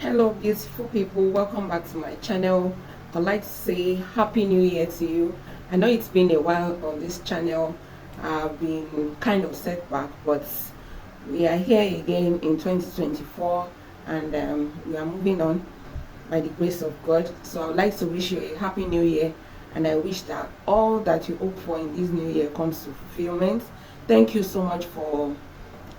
Hello beautiful people, welcome back to my channel. I'd like to say happy new year to you. I know it's been a while on this channel. I've been kind of set back, but we are here again in 2024 and we are moving on by the grace of God. So I'd like to wish you a happy new year, and I wish that all that you hope for in this new year comes to fulfillment. Thank you so much for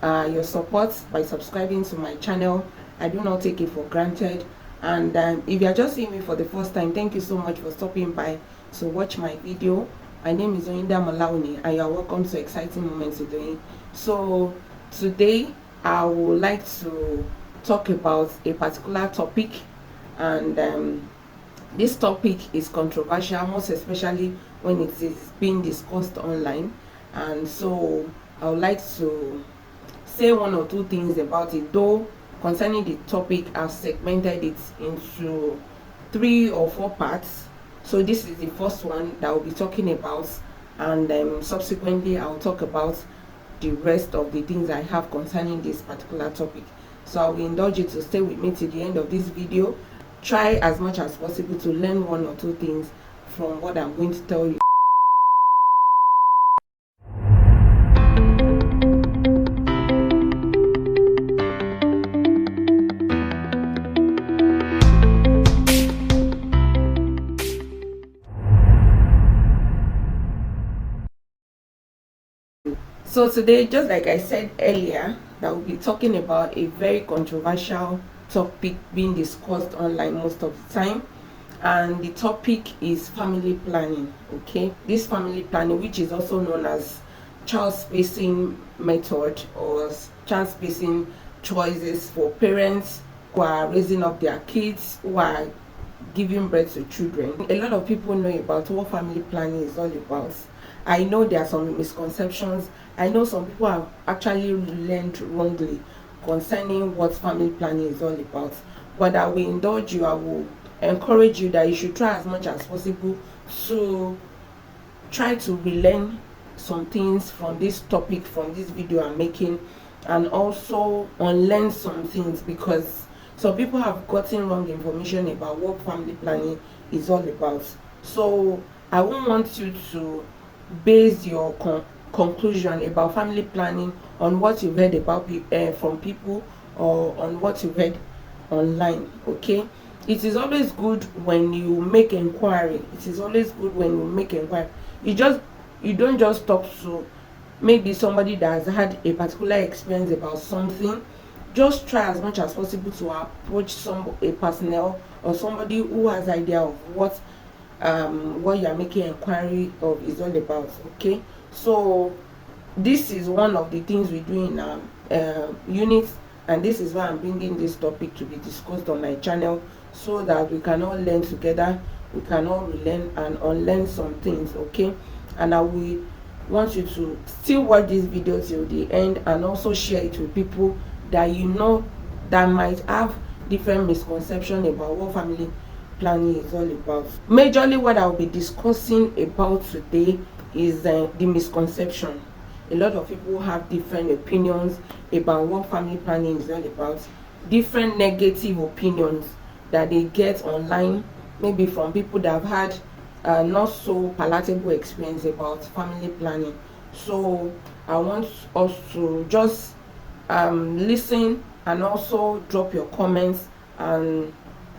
your support by subscribing to my channel. I do not take it for granted. And if you are just seeing me for the first time, thank you so much for stopping by to watch my video. My name is Oyinda Malauni and you are welcome to Exciting Moments Today. So today I would like to talk about a particular topic, and this topic is controversial, most especially when it is being discussed online. And so I would like to say one or two things about it, though concerning the topic I've segmented it into 3 or 4 parts. So this is the first one that I'll be talking about, and subsequently I'll talk about the rest of the things I have concerning this particular topic. So I will indulge you to stay with me till the end of this video. Try as much as possible to learn 1 or 2 things from what I'm going to tell you. So today, just like I said earlier, that we'll be talking about a very controversial topic being discussed online most of the time, and the topic is family planning. Okay, this family planning, which is also known as child spacing method or child spacing choices for parents who are raising up their kids, who are giving birth to children. A lot of people know about what family planning is all about. I know there are some misconceptions. I know some people have actually learned wrongly concerning what family planning is all about. But I will indulge you, I will encourage you that you should try as much as possible to try to relearn some things from this topic, from this video I'm making, and also unlearn some things, because some people have gotten wrong information about what family planning is all about. So I won't want you to base your conclusion about family planning on what you read about from people, or on what you read online. Okay, it is always good when you make inquiry. It is always good when you make inquiry. You don't just talk to maybe somebody that has had a particular experience about something. Just try as much as possible to approach a personnel or somebody who has idea of what you are making inquiry of is all about. Okay, so this is one of the things we do in our unit, and this is why I'm bringing this topic to be discussed on my channel, so that we can all learn together, we can all relearn and unlearn some things. Okay, and I will want you to still watch this video till the end, and also share it with people that you know that might have different misconception about what family planning is all about. Majorly what I'll be discussing about today is the misconception. A lot of people have different opinions about what family planning is all about, different negative opinions that they get online, maybe from people that have had not so palatable experience about family planning. So I want us to just listen, and also drop your comments and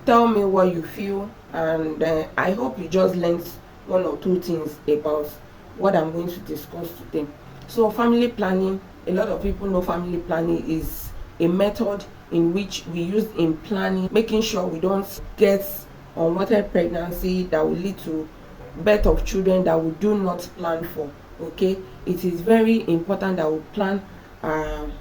tell me what you feel, and I hope you just learned 1 or 2 things about what I'm going to discuss today. So family planning, a lot of people know family planning is a method in which we use in planning, making sure we don't get unwanted pregnancy that will lead to birth of children that we do not plan for. Okay, it is very important that we plan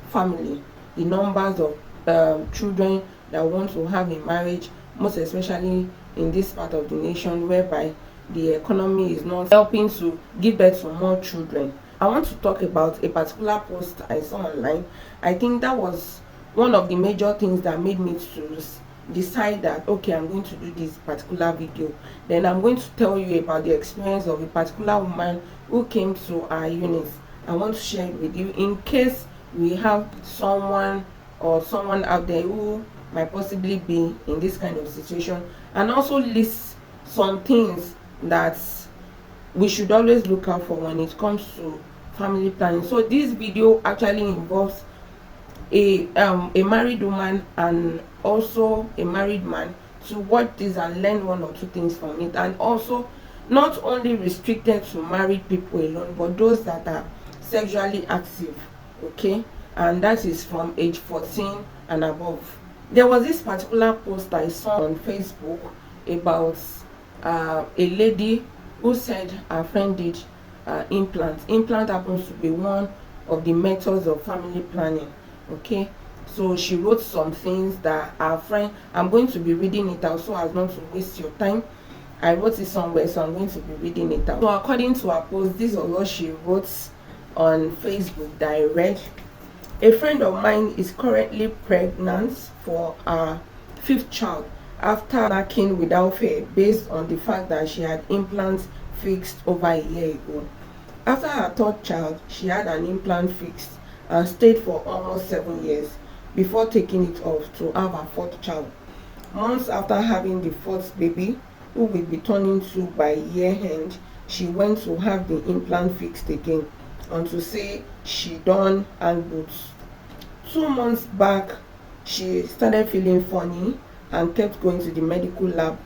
family, the numbers of children that we want to have in marriage, most especially in this part of the nation whereby the economy is not helping to give birth to more children. I want to talk about a particular post I saw online. I think that was one of the major things that made me to decide that okay, I'm going to do this particular video. Then I'm going to tell you about the experience of a particular woman who came to our unit. I want to share it with you in case we have someone out there who might possibly be in this kind of situation, and also list some things that we should always look out for when it comes to family planning. So this video actually involves a married woman and also a married man to watch this and learn one or two things from it, and also not only restricted to married people alone, but those that are sexually active, okay, and that is from age 14 and above. There was this particular post I saw on Facebook about a lady who said her friend did implant happens to be one of the methods of family planning, okay. So she wrote some things that our friend, I'm going to be reading it out so as not to waste your time. I wrote it somewhere, so I'm going to be reading it out. So according to her post, this was what she wrote on Facebook that I read. A friend of mine is currently pregnant for her 5th child after knacking without fear based on the fact that she had implants fixed over a year ago. After her 3rd child, she had an implant fixed and stayed for almost 7 years before taking it off to have her 4th child. Months after having the 4th baby, who will be turning 2 by year end, she went to have the implant fixed again and to say she done and boots. 2 months back, she started feeling funny and kept going to the medical lab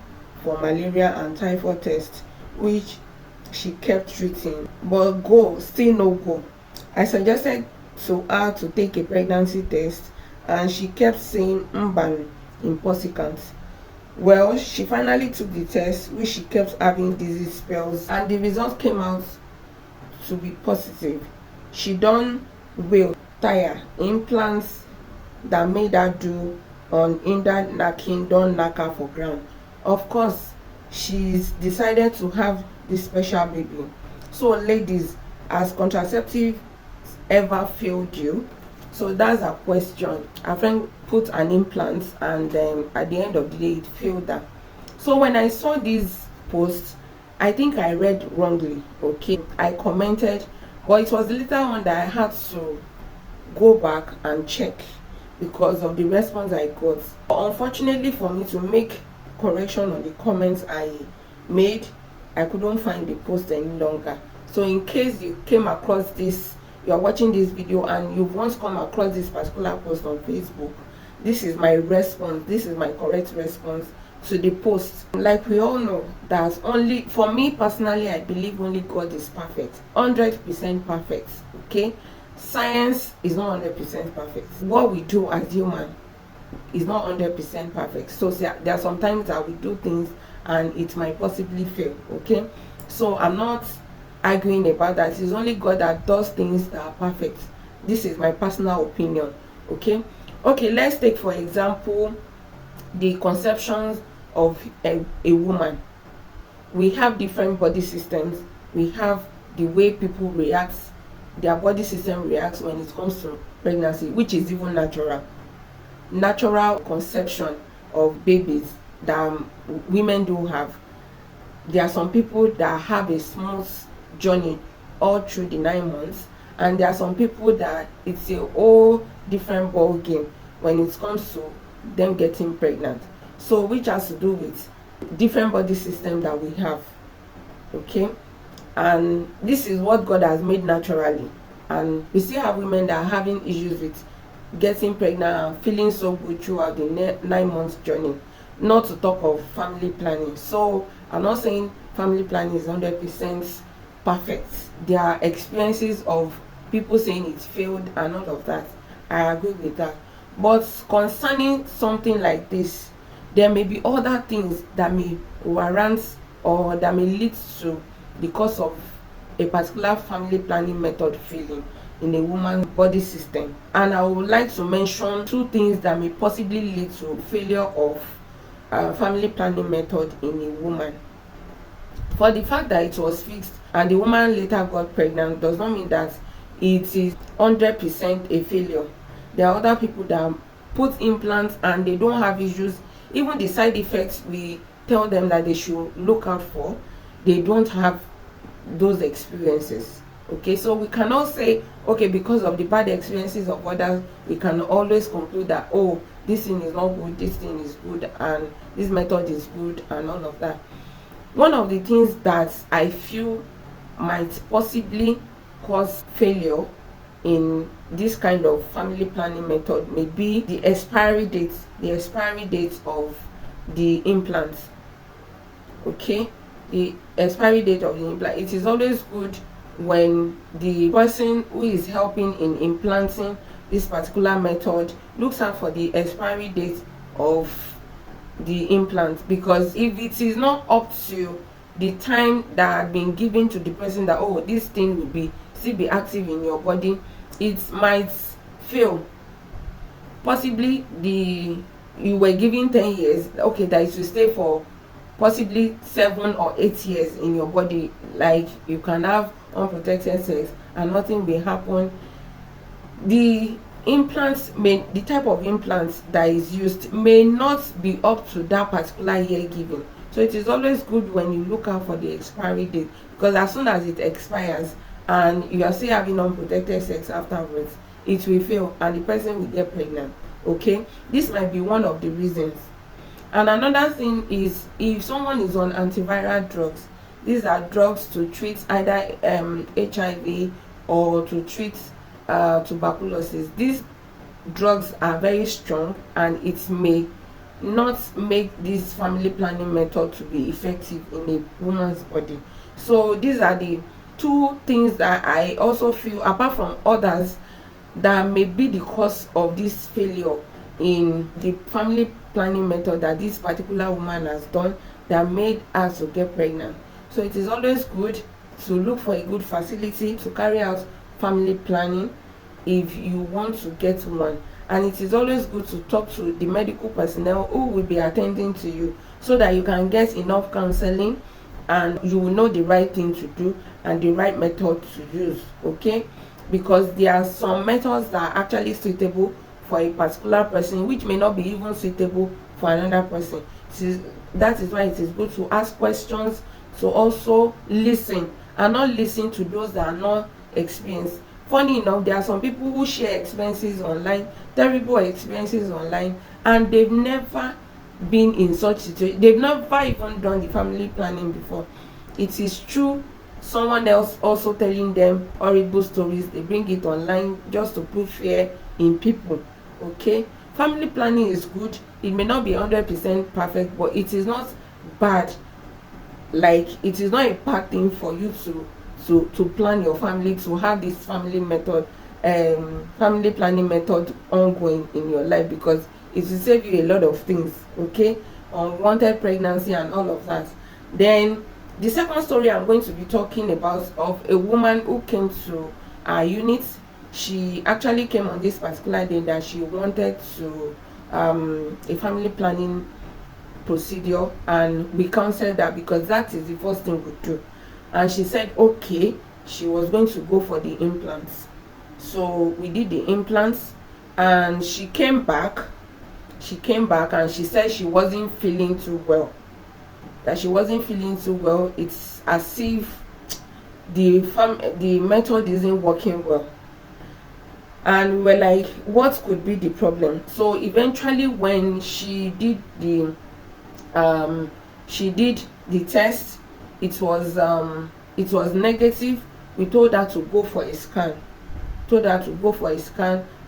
for malaria and typhoid tests, which she kept treating, but still no go. I suggested to her to take a pregnancy test and she kept saying mban, impossible. Well, she finally took the test, which she kept having dizzy spells, and the result came out to be positive. She done will tire implants that made her do on inner knacking don't knock her for ground. Of course, she's decided to have this special baby. So ladies, has contraceptive ever failed you? So that's a question. A friend put an implant and at the end of the day it failed her. So when I saw this post, I think I read wrongly, okay. I commented, but it was the later on that I had to go back and check because of the response I got. But unfortunately for me to make correction on the comments I made, I couldn't find the post any longer. So in case you came across this, you are watching this video and you've once come across this particular post on Facebook, this is my response, this is my correct response to the post. Like we all know that only, for me personally, I believe only God is perfect, 100% perfect, okay. Science is not 100% perfect. What we do as human is not 100% perfect. So there are some times that we do things and it might possibly fail, okay. So I'm not arguing about that. It's only God that does things that are perfect. This is my personal opinion, okay. Let's take for example the conceptions of a woman. We have different body systems. We have the way people react, their body system reacts when it comes to pregnancy, which is even natural conception of babies that women do have. There are some people that have a smooth journey all through the 9 months, and there are some people that it's a whole different ball game when it comes to them getting pregnant. So which has to do with different body system that we have, okay. And this is what God has made naturally, and we still have women that are having issues with getting pregnant and feeling so good throughout the 9 months journey, not to talk of family planning. So I'm not saying family planning is 100% perfect. There are experiences of people saying it failed and all of that. I agree with that. But concerning something like this, there may be other things that may warrant or that may lead to the cause of a particular family planning method failing in a woman's body system. And I would like to mention 2 things that may possibly lead to failure of family planning method in a woman. For the fact that it was fixed and the woman later got pregnant does not mean that it is 100% a failure. There are other people that put implants and they don't have issues. Even the side effects we tell them that they should look out for, they don't have those experiences, okay. So we cannot say, okay, because of the bad experiences of others, we can always conclude that, oh, this thing is not good, this thing is good, and this method is good, and all of that. One of the things that I feel might possibly cause failure in this kind of family planning method may be the expiry date of the implants. Okay, the expiry date of the implant. It is always good when the person who is helping in implanting this particular method looks out for the expiry date of the implant, because if it is not up to the time that had been given to the person that, oh, this thing will be still be active in your body, it might fail. Possibly you were given 10 years, okay, that it will stay for possibly 7 or 8 years in your body, like you can have unprotected sex and nothing will happen. The type of implants that is used may not be up to that particular year given. So it is always good when you look out for the expiry date, because as soon as it expires and you are still having unprotected sex afterwards, it will fail and the person will get pregnant. Okay, this might be one of the reasons. And another thing is, if someone is on antiviral drugs, these are drugs to treat either HIV or to treat tuberculosis. These drugs are very strong and it may not make this family planning method to be effective in a woman's body. So these are the two things that I also feel, apart from others, that may be the cause of this failure in the family planning method that this particular woman has done that made her to get pregnant. So it is always good to look for a good facility to carry out family planning if you want to get one. And it is always good to talk to the medical personnel who will be attending to you, so that you can get enough counseling and you will know the right thing to do and the right method to use. Okay, because there are some methods that are actually suitable for a particular person which may not be even suitable for another person. That is why it is good to ask questions, to also listen and not listen to those that are not experienced. Funny enough, there are some people who share experiences online, terrible experiences online, and they've never been in such situation. They've never even done the family planning before. It is true, someone else also telling them horrible stories, they bring it online just to put fear in people. Okay, family planning is good. It may not be 100% perfect, but it is not bad. Like, it is not a bad thing for you to plan your family, to have this family planning method ongoing in your life, because it will save you a lot of things. Okay, unwanted pregnancy and all of that. Then the second story I'm going to be talking about, of a woman who came to our unit. She actually came on this particular day that she wanted to a family planning procedure, and we counseled that because that is the first thing we do. And she said okay, she was going to go for the implants. So we did the implants, and she came back and she said she wasn't feeling too well. It's as if the method isn't working well. And we were like, what could be the problem? So eventually, when she did the test, it was negative. We told her to go for a scan.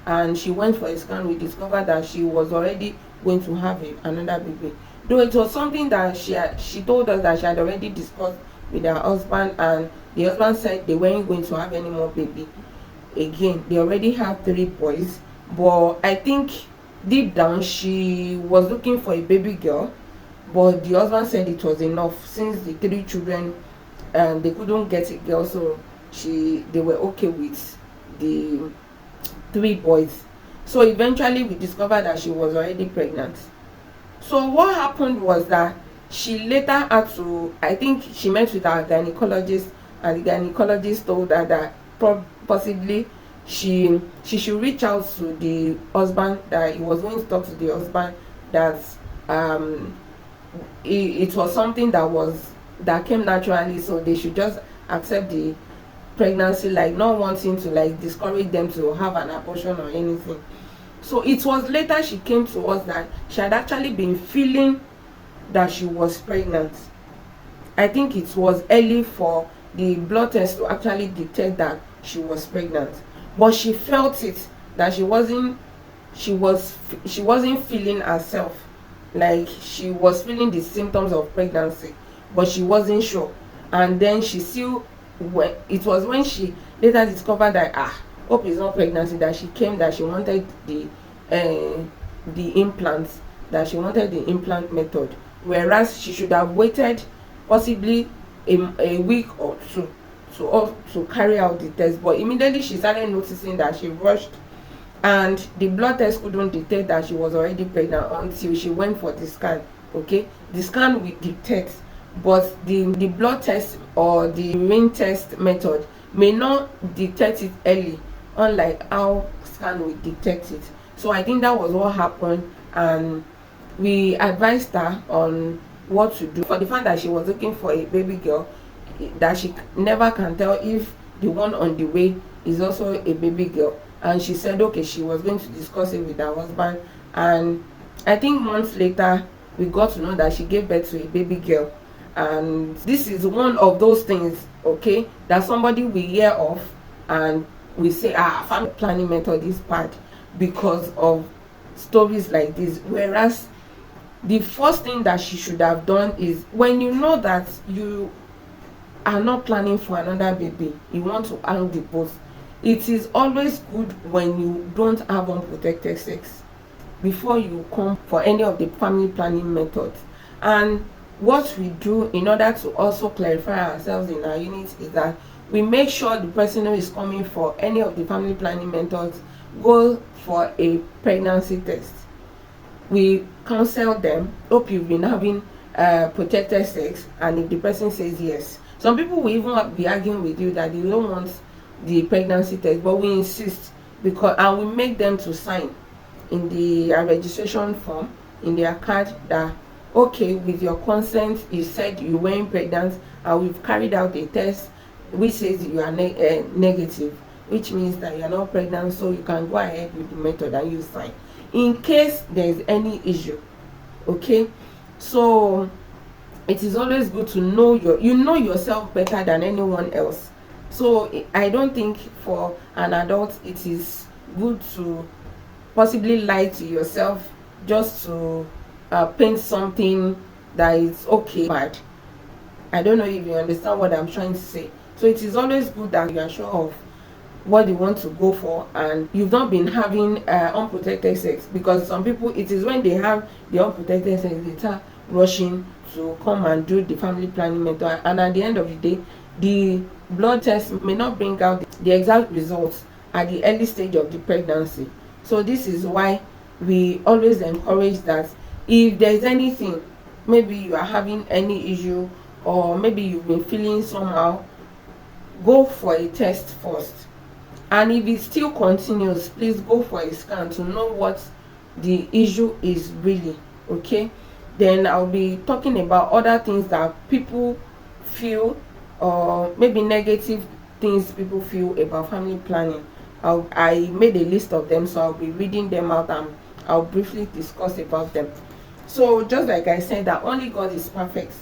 And she went for a scan. We discovered that she was already going to have another baby, though it was something that she told us that she had already discussed with her husband, and the husband said they weren't going to have any more baby again. They already have 3 boys, but I think deep down she was looking for a baby girl, but the husband said it was enough since the 3 children, and they couldn't get a girl, so they were okay with the 3 boys. So eventually we discovered that she was already pregnant. So what happened was that she later had to, I think she met with our gynecologist, and the gynecologist told her that possibly she should reach out to the husband, that he was going to talk to the husband, that it was something that came naturally, so they should just accept the pregnancy, like not wanting to like discourage them to have an abortion or anything. So it was later she came to us that she had actually been feeling that she was pregnant. I think it was early for the blood test to actually detect that she was pregnant, but she felt it, that she wasn't feeling herself, like she was feeling the symptoms of pregnancy, but she wasn't sure. And then she still, when it was when she later discovered that hope is not pregnancy, that she came, that she wanted the implants, that she wanted the implant method, whereas she should have waited possibly a week or two to carry out the test. But immediately she started noticing that she rushed, and the blood test couldn't detect that she was already pregnant until she went for the scan. Okay, the scan will detect, but the blood test or the urine test method may not detect it early, unlike how scan will detect it. So I think that was what happened, and we advised her on what to do. For the fact that she was looking for a baby girl, that she never can tell if the one on the way is also a baby girl, and she said okay, she was going to discuss it with her husband. And I think months later we got to know that she gave birth to a baby girl. And this is one of those things, okay, that somebody will hear of and we say family planning method is bad because of stories like this. Whereas the first thing that she should have done is, when you know that you are not planning for another baby, you want to hang the post, it is always good when you don't have unprotected sex before you come for any of the family planning methods. And what we do in order to also clarify ourselves in our unit is that we make sure the person who is coming for any of the family planning methods go for a pregnancy test. We counsel them, hope you've been having protected sex, and if the person says yes, some people will even be arguing with you that they don't want the pregnancy test, but we insist, because and we make them to sign in the registration form, in their card, that okay, with your consent, you said you weren't pregnant and we've carried out a test which says you are negative, which means that you are not pregnant, so you can go ahead with the method and you sign in case there is any issue. Okay, so it is always good to know you know yourself better than anyone else. So I don't think for an adult it is good to possibly lie to yourself just to paint something that is okay bad. I don't know if you understand what I'm trying to say. So it is always good that you are sure of what you want to go for and you've not been having unprotected sex, because some people, it is when they have the unprotected sex they start rushing to come and do the family planning method, and at the end of the day the blood test may not bring out the exact results at the early stage of the pregnancy. So this is why we always encourage that if there is anything, maybe you are having any issue or maybe you've been feeling somehow, go for a test first. And if it still continues, please go for a scan to know what the issue is really. Okay, then I'll be talking about other things that people feel, or maybe negative things people feel about family planning. I made a list of them, so I'll be reading them out and I'll briefly discuss about them. So just like I said, that only God is perfect.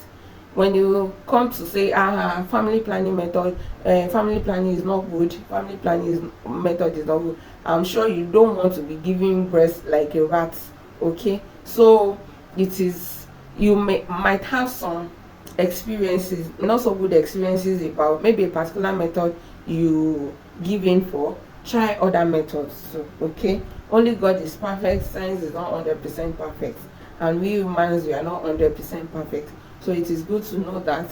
When you come to say family planning method, family planning is not good, family planning method is not good, I'm sure you don't want to be giving breast like a rat. Okay, so it is, you might have some experiences, not so good experiences about maybe a particular method you give in for. Try other methods too. Okay, only God is perfect, science is not 100% perfect, and we humans, we are not 100% perfect. So it is good to know that.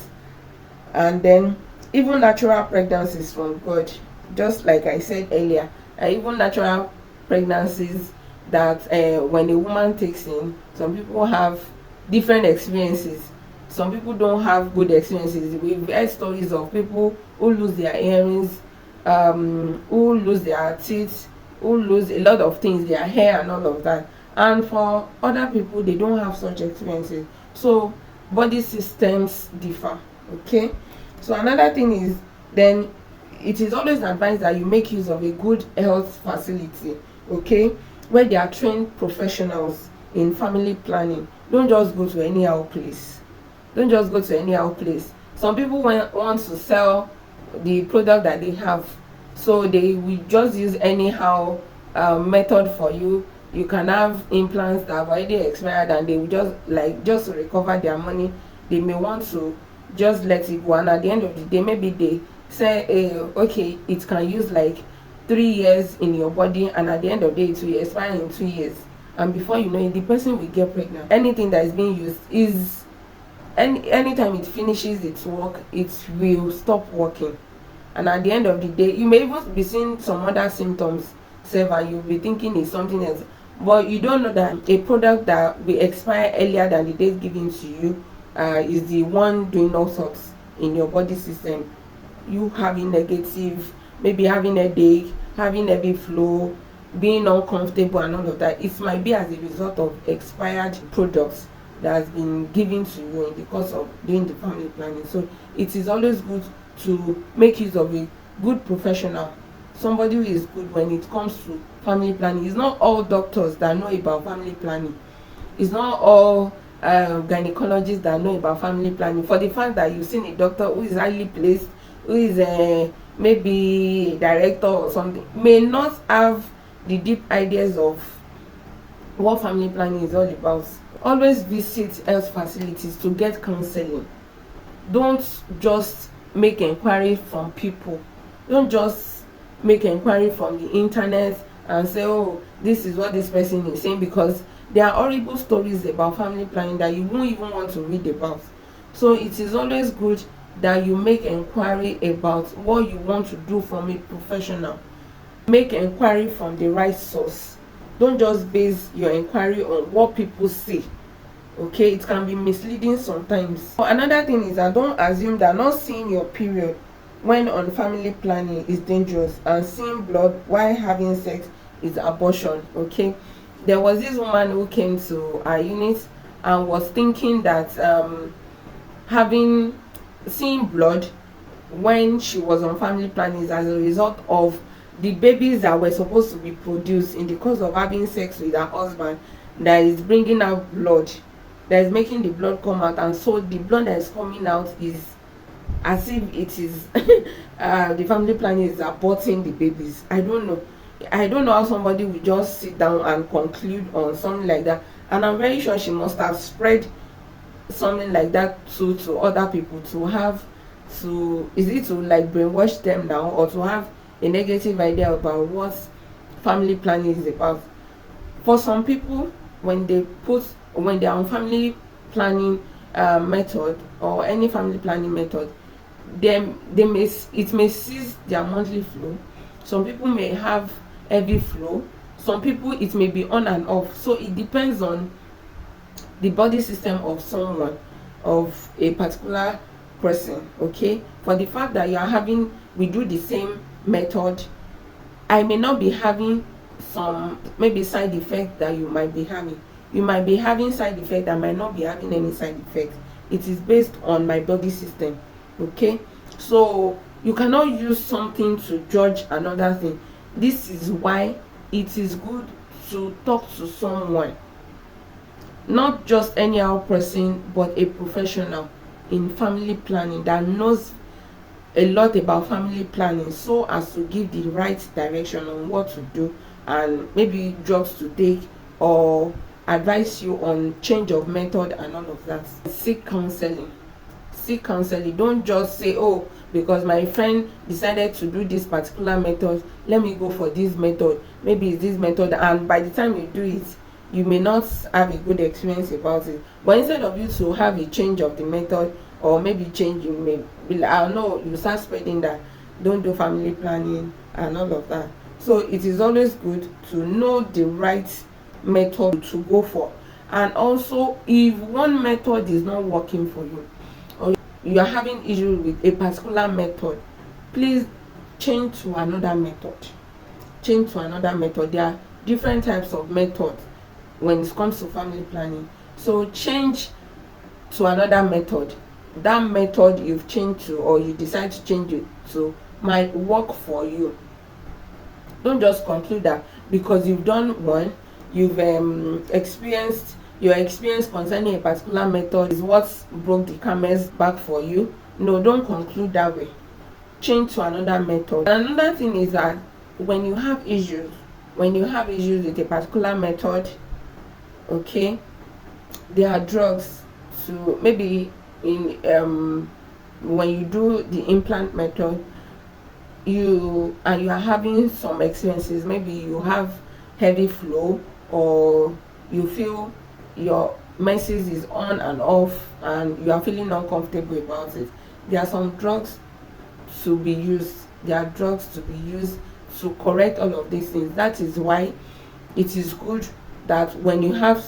And then even natural pregnancies from God, just like I said earlier, even natural pregnancies that when a woman takes in, some people have different experiences. Some people don't have good experiences. We've heard stories of people who lose their earrings, who lose their teeth, who lose a lot of things, their hair and all of that. And for other people, they don't have such experiences. So body systems differ. Okay, so another thing is, then it is always advised that you make use of a good health facility. Okay, where they are trained professionals in family planning. Don't just go to anyhow place. Don't just go to anyhow place. Some people want to sell the product that they have, so they will just use anyhow method for you. You can have implants that have already expired, and they will just to recover their money, they may want to just let it go, and at the end of the day maybe they say okay, it can use like 3 years in your body, and at the end of the day it will expire in 2 years, and before you know it, the person will get pregnant. Anything that is being used is anytime it finishes its work, it will stop working, and at the end of the day you may even be seeing some other symptoms sef, and you'll be thinking it's something else, but you don't know that a product that will expire earlier than the date given to you is the one doing all sorts in your body system. You having negative, maybe having a headache, having heavy flow, being uncomfortable and all of that, it might be as a result of expired products that has been given to you in the course of doing the family planning. So it is always good to make use of a good professional, somebody who is good when it comes to family planning. It's not all doctors that know about family planning. It's not all gynecologists that know about family planning. For the fact that you've seen a doctor who is highly placed, who is maybe a director or something, may not have the deep ideas of what family planning is all about. Always visit health facilities to get counseling. Don't just make inquiry from people. Don't just make inquiry from the internet and say, oh, this is what this person is saying, because there are horrible stories about family planning that you won't even want to read about. So it is always good that you make inquiry about what you want to do from a professional. Make inquiry from the right source. Don't just base your inquiry on what people say. Okay, it can be misleading sometimes. Another thing is that don't assume that not seeing your period when on family planning is dangerous, and seeing blood while having sex is abortion. Okay, there was this woman who came to our unit and was thinking that seeing blood when she was on family planning is as a result of the babies that were supposed to be produced in the course of having sex with her husband, that is bringing out blood, that is making the blood come out, and so the blood that is coming out is as if it is the family planning is aborting the babies. I don't know how somebody will just sit down and conclude on something like that, and I'm very sure she must have spread something like that to other people, is it to like brainwash them now, or to have a negative idea about what family planning is about. For some people, when they are on family planning method or any family planning method, it may cease their monthly flow. Some people may have heavy flow. Some people it may be on and off. So it depends on the body system of someone, of a particular person. Okay, for the fact that we do the same method, I may not be having some maybe side effect that you might be having. You might be having side effect, I might not be having any side effect. It is based on my body system. Okay, so you cannot use something to judge another thing. This is why it is good to talk to someone, not just anyhow person, but a professional in family planning that knows a lot about family planning, so as to give the right direction on what to do, and maybe drugs to take, or advise you on change of method and all of that. Seek counseling. Don't just say, oh, because my friend decided to do this particular method, let me go for this method, maybe it's this method, and by the time you do it, you may not have a good experience about it. But instead of you to have a change of the method, or maybe change, you may be like, I know, you start spreading that don't do family planning and all of that. So it is always good to know the right method to go for. And also, if one method is not working for you, or you are having issues with a particular method, please change to another method. There are different types of methods when it comes to family planning. So change to another method. That method you've changed to, or you decide to change it to, might work for you. Don't just conclude that because you've done one, you've experienced your experience concerning a particular method is what broke the camel's back for you. No, don't conclude that way. Change to another method. Another thing is that when you have issues with a particular method, okay, there are drugs to, maybe in when you do the implant method, you are having some experiences, maybe you have heavy flow, or you feel your menses is on and off and you are feeling uncomfortable about it. There are some drugs to be used. There are drugs to be used to correct all of these things. That is why it is good that when you have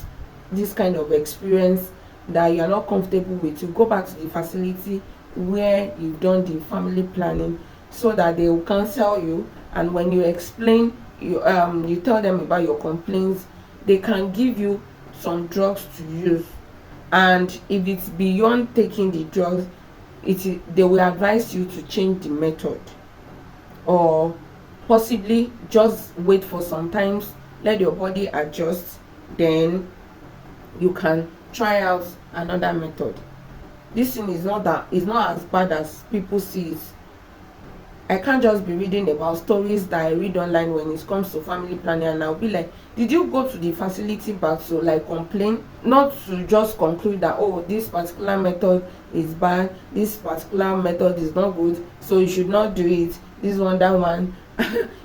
this kind of experience that you are not comfortable with, you go back to the facility where you've done the family planning, so that they will counsel you, and when you explain, you tell them about your complaints, they can give you some drugs to use. And if it's beyond taking the drugs, they will advise you to change the method, or possibly just wait for some time, let your body adjust, then you can try out another method. This thing is not as bad as people see it. I can't just be reading about stories that I read online when it comes to family planning, and I'll be like, did you go to the facility back to like complain? Not to just conclude that, oh, this particular method is bad, this particular method is not good, so you should not do it, this one, that one.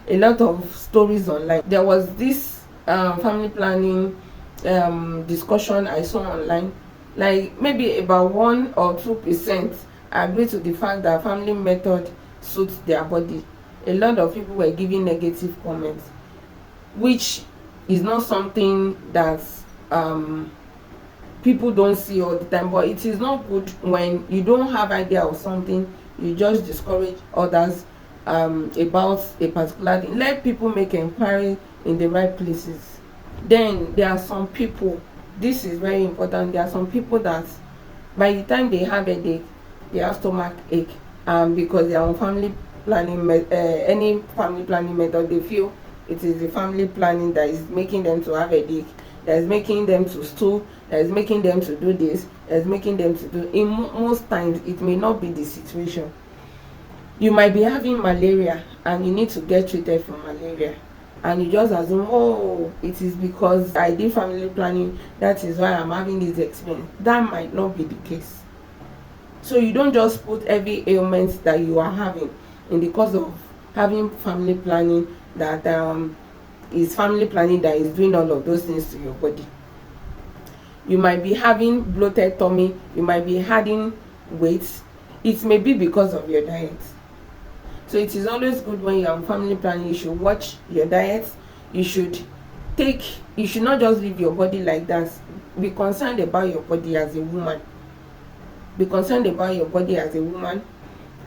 A lot of stories online. There was this family planning discussion I saw online, like maybe about 1 or 2% agree to the fact that family method suits their body. A lot of people were giving negative comments, which is not something that people don't see all the time. But it is not good when you don't have idea of something, you just discourage others about a particular thing. Let people make inquiry in the right places. Then there are some people, this is very important, there are some people that by the time they have a headache, they have stomach ache, because they are on family planning any family planning method, they feel it is the family planning that is making them to have a headache, that is making them to stool, that is making them to do this, that is making them to do. In most times it may not be the situation. You might be having malaria and you need to get treated for malaria, and you just assume, oh, it is because I did family planning, that is why I'm having this experience. That might not be the case. So you don't just put every ailment that you are having in the course of having family planning, that is family planning that is doing all of those things to your body. You might be having bloated tummy, you might be adding weight. It may be because of your diet. So it is always good when you are on family planning, you should watch your diet. You should not just leave your body like that. Be concerned about your body as a woman. Be concerned about your body as a woman,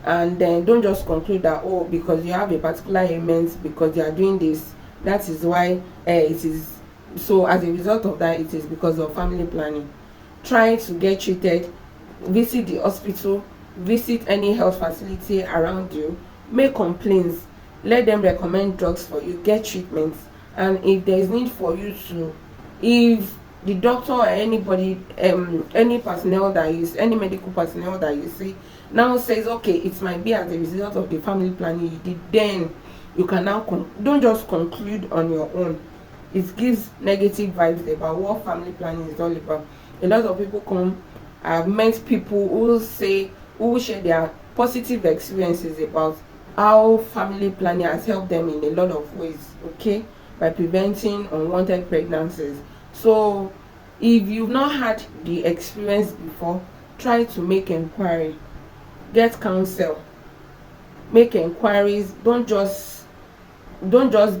and then don't just conclude that, oh, because you have a particular ailment, because you are doing this, that is why it is. So as a result of that, it is because of family planning. Try to get treated, visit the hospital, visit any health facility around you, make complaints, let them recommend drugs for you, get treatments. And if there is need for you to, if the doctor or anybody, any personnel that is, any medical personnel that you see now says, okay, it might be as a result of the family planning you did, then you can now don't just conclude on your own. It gives negative vibes about what family planning is all about. A lot of people come, I've met people who share their positive experiences about how family planning has helped them in a lot of ways, okay, by preventing unwanted pregnancies. So if you've not had the experience before, try to make inquiry, get counsel, make inquiries. Don't just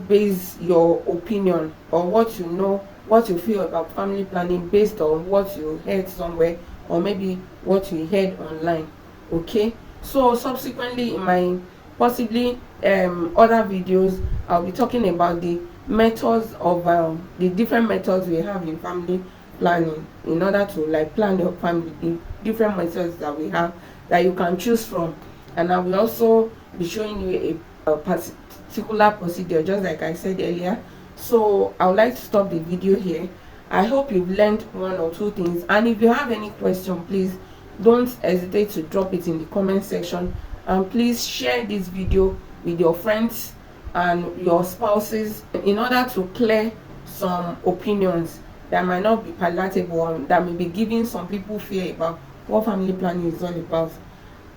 base your opinion or what you know, what you feel about family planning based on what you heard somewhere, or maybe what you heard online, okay. So subsequently in my possibly other videos, I'll be talking about the methods of the different methods we have in family planning, in order to like plan your family, the different methods that we have that you can choose from. And I will also be showing you a particular procedure, just like I said earlier, So I would like to stop the video here. I hope you've learned one or two things, and if you have any question, please don't hesitate to drop it in the comment section, and please share this video with your friends and your spouses in order to clear some opinions that might not be palatable and that may be giving some people fear about what family planning is all about.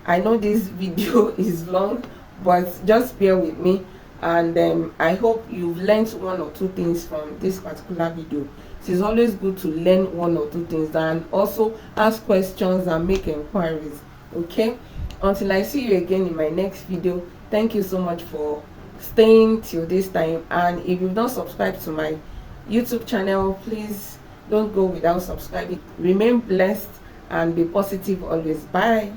I know this video is long, but just bear with me, and I hope you've learned one or two things from this particular video. It is always good to learn one or two things and also ask questions and make inquiries. Okay, until I see you again in my next video, thank you so much for staying till this time. And if you've not subscribed to my YouTube channel, please don't go without subscribing. Remain blessed and be positive always. Bye.